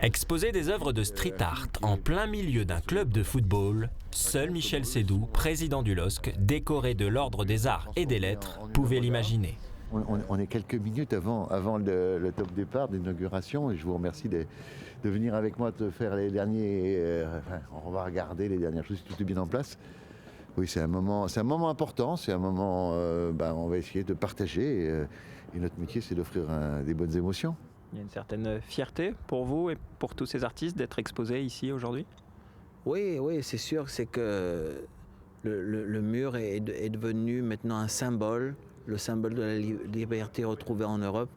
Exposer des œuvres de street art en plein milieu d'un club de football, seul Michel Seydoux, président du LOSC, décoré de l'Ordre des Arts et des Lettres, pouvait l'imaginer. On est quelques minutes avant le top départ d'inauguration et je vous remercie de venir avec moi te faire les derniers. On va regarder les dernières choses si tout est bien en place. Oui, c'est un moment important, c'est un moment on va essayer de partager et notre métier c'est d'offrir des bonnes émotions. Il y a une certaine fierté pour vous et pour tous ces artistes d'être exposés ici aujourd'hui? Oui, c'est sûr, c'est que le mur est devenu maintenant un symbole, le symbole de la liberté retrouvée en Europe.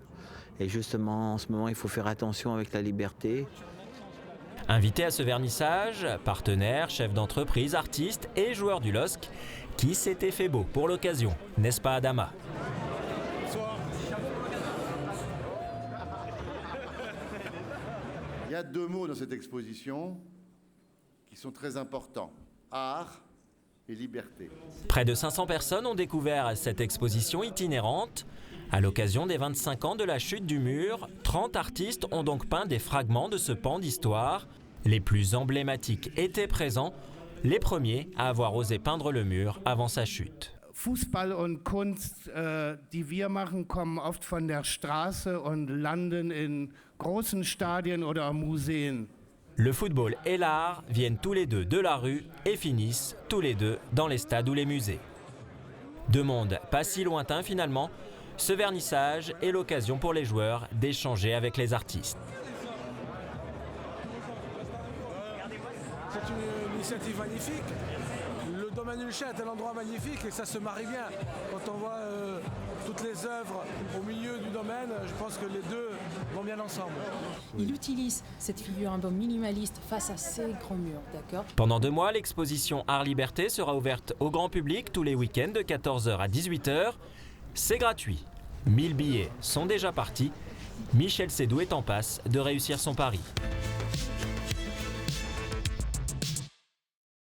Et justement, en ce moment, il faut faire attention avec la liberté. Invités à ce vernissage, partenaires, chefs d'entreprise, artistes et joueurs du LOSC, qui s'était fait beau pour l'occasion, n'est-ce pas Adama? Il y a deux mots dans cette exposition qui sont très importants, art et liberté. Près de 500 personnes ont découvert cette exposition itinérante. À l'occasion des 25 ans de la chute du mur, 30 artistes ont donc peint des fragments de ce pan d'histoire. Les plus emblématiques étaient présents, les premiers à avoir osé peindre le mur avant sa chute. Fußball und Kunst, die wir machen, kommen oft von der Straße und landen in großen Stadien oder Museen. Le football et l'art viennent tous les deux de la rue et finissent tous les deux dans les stades ou les musées. Deux mondes pas si lointains finalement, ce vernissage est l'occasion pour les joueurs d'échanger avec les artistes. C'est une initiative magnifique. Le domaine du Chien est un endroit magnifique et ça se marie bien. Quand on voit toutes les œuvres au milieu du domaine, je pense que les deux vont bien ensemble. Il utilise cette figure un peu minimaliste face à ces grands murs, d'accord? Pendant 2 mois, l'exposition Art Liberté sera ouverte au grand public tous les week-ends de 14h à 18h. C'est gratuit. 1000 billets sont déjà partis. Michel Seydoux est en passe de réussir son pari.